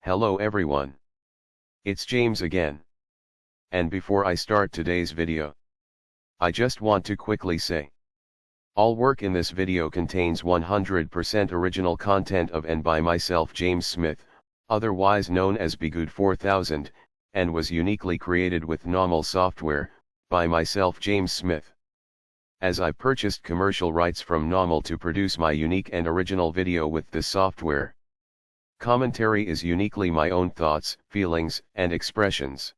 Hello everyone. It's James again. And before I start today's video, I just want to quickly say, all work in this video contains 100% original content of and by myself James Smith, otherwise known as Bgood 4000, and was uniquely created with NAWMAL software, by myself James Smith. As I purchased commercial rights from NAWMAL to produce my unique and original video with this software. Commentary is uniquely my own thoughts, feelings, and expressions.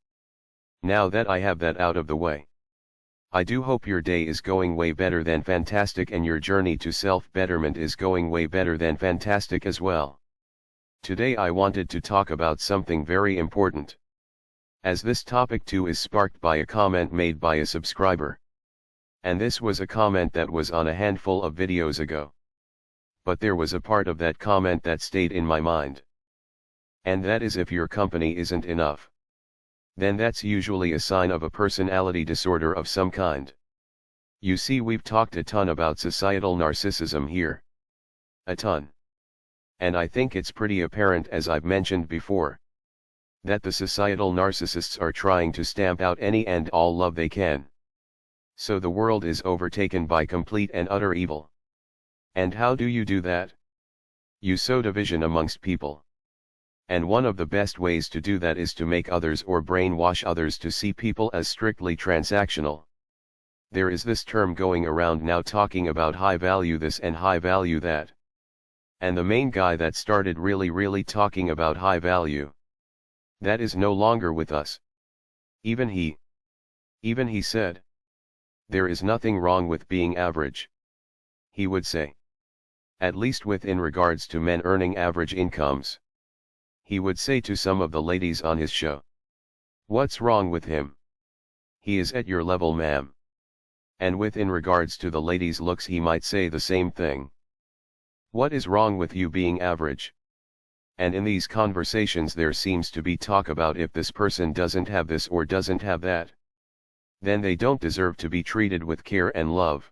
Now that I have that out of the way, I do hope your day is going way better than fantastic and your journey to self-betterment is going way better than fantastic as well. Today I wanted to talk about something very important, as this topic too is sparked by a comment made by a subscriber. And this was a comment that was on a handful of videos ago. But there was a part of that comment that stayed in my mind. And that is, if your company isn't enough, then that's usually a sign of a personality disorder of some kind. You see, we've talked a ton about societal narcissism here. A ton. And I think it's pretty apparent, as I've mentioned before, that the societal narcissists are trying to stamp out any and all love they can. So the world is overtaken by complete and utter evil. And how do you do that? You sow division amongst people. And one of the best ways to do that is to make others or brainwash others to see people as strictly transactional. There is this term going around now talking about high value this and high value that. And the main guy that started really talking about high value, that is no longer with us. Even he said, there is nothing wrong with being average. He would say. At least within regards to men earning average incomes. He would say to some of the ladies on his show, "What's wrong with him? He is at your level, ma'am." And within regards to the ladies' looks, he might say the same thing. "What is wrong with you being average?" And in these conversations there seems to be talk about, if this person doesn't have this or doesn't have that, then they don't deserve to be treated with care and love.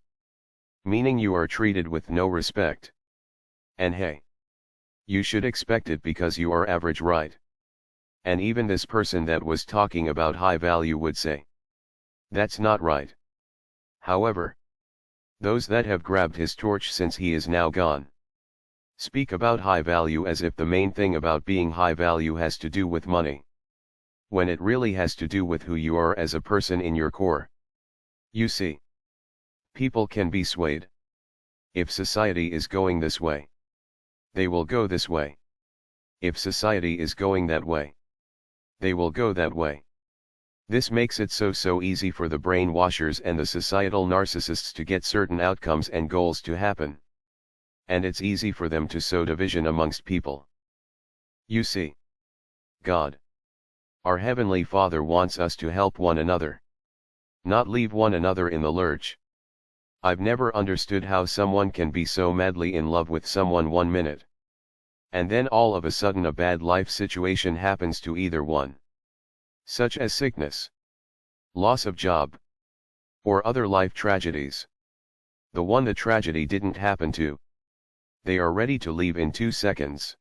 Meaning you are treated with no respect. And hey, you should expect it because you are average, right? And even this person that was talking about high value would say, that's not right. However, those that have grabbed his torch since he is now gone, speak about high value as if the main thing about being high value has to do with money, when it really has to do with who you are as a person in your core. You see, people can be swayed. If society is going this way, they will go this way. If society is going that way, they will go that way. This makes it so easy for the brainwashers and the societal narcissists to get certain outcomes and goals to happen. And it's easy for them to sow division amongst people. You see, God, our Heavenly Father, wants us to help one another, not leave one another in the lurch. I've never understood how someone can be so madly in love with someone 1 minute, and then all of a sudden a bad life situation happens to either one, such as sickness, loss of job, or other life tragedies. The one the tragedy didn't happen to, they are ready to leave in 2 seconds.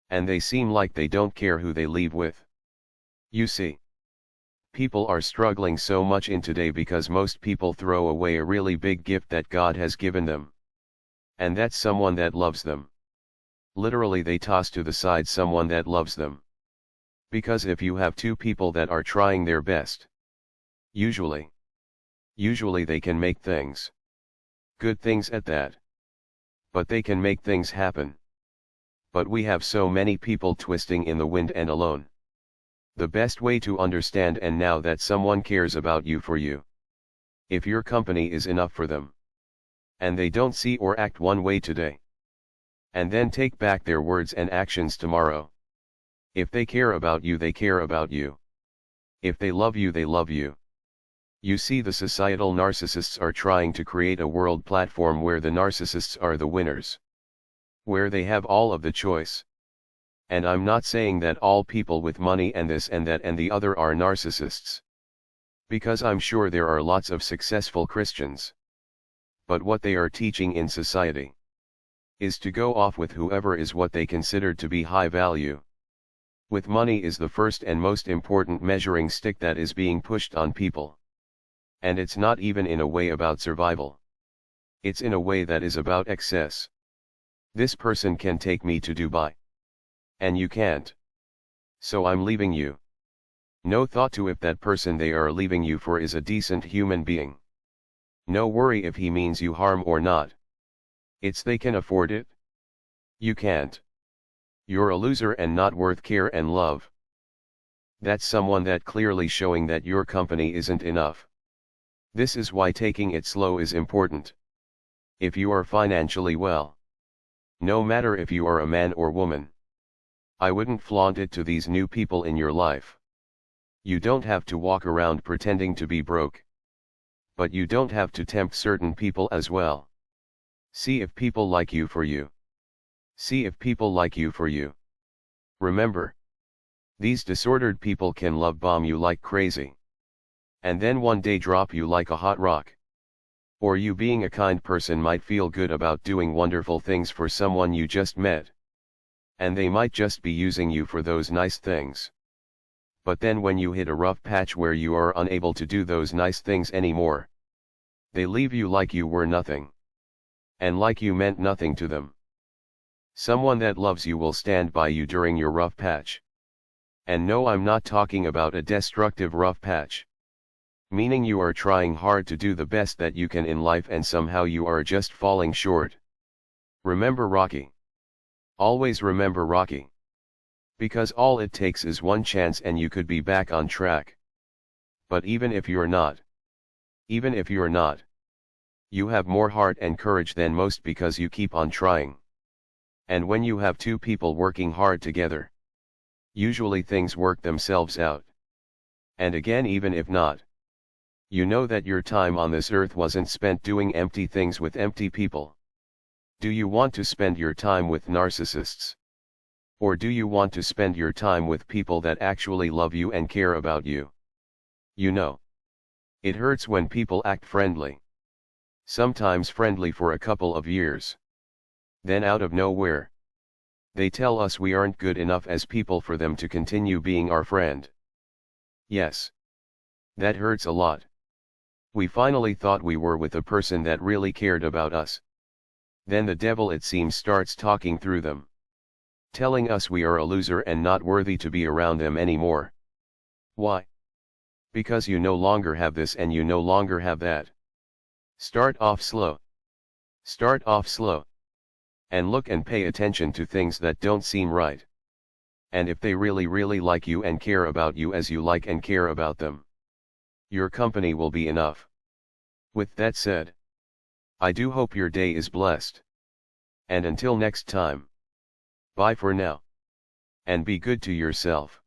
And they seem like they don't care who they leave with. You see, people are struggling so much in today because most people throw away a really big gift that God has given them. And that's someone that loves them. Literally, they toss to the side someone that loves them. Because if you have two people that are trying their best, usually they can make things, good things at that. But they can make things happen. But we have so many people twisting in the wind and alone. The best way to understand and now that someone cares about you for you, if your company is enough for them, and they don't see or act one way today, and then take back their words and actions tomorrow. If they care about you, they care about you. If they love you, they love you. You see, the societal narcissists are trying to create a world platform where the narcissists are the winners, where they have all of the choice. And I'm not saying that all people with money and this and that and the other are narcissists, because I'm sure there are lots of successful Christians. But what they are teaching in society is to go off with whoever is what they consider to be high value. With money is the first and most important measuring stick that is being pushed on people. And it's not even in a way about survival. It's in a way that is about excess. This person can take me to Dubai. And you can't. So I'm leaving you. No thought to if that person they are leaving you for is a decent human being. No worry if he means you harm or not. It's they can afford it. You can't. You're a loser and not worth care and love. That's someone that clearly showing that your company isn't enough. This is why taking it slow is important. If you are financially well, no matter if you are a man or woman, I wouldn't flaunt it to these new people in your life. You don't have to walk around pretending to be broke. But you don't have to tempt certain people as well. See if people like you for you. See if people like you for you. Remember, these disordered people can love bomb you like crazy. And then one day drop you like a hot rock. Or you being a kind person might feel good about doing wonderful things for someone you just met. And they might just be using you for those nice things. But then when you hit a rough patch where you are unable to do those nice things anymore, they leave you like you were nothing. And like you meant nothing to them. Someone that loves you will stand by you during your rough patch. And no, I'm not talking about a destructive rough patch. Meaning you are trying hard to do the best that you can in life and somehow you are just falling short. Remember Rocky. Always remember Rocky. Because all it takes is one chance and you could be back on track. But even if you're not, you have more heart and courage than most because you keep on trying. And when you have two people working hard together, usually things work themselves out. And again, even if not, you know that your time on this earth wasn't spent doing empty things with empty people. Do you want to spend your time with narcissists? Or do you want to spend your time with people that actually love you and care about you? You know, it hurts when people act friendly. Sometimes friendly for a couple of years. Then out of nowhere, they tell us we aren't good enough as people for them to continue being our friend. Yes. That hurts a lot. We finally thought we were with a person that really cared about us. Then the devil, it seems, starts talking through them. Telling us we are a loser and not worthy to be around them anymore. Why? Because you no longer have this and you no longer have that. Start off slow. Start off slow. And look and pay attention to things that don't seem right. And if they really like you and care about you as you like and care about them, your company will be enough. With that said, I do hope your day is blessed. And until next time, bye for now. And be good to yourself.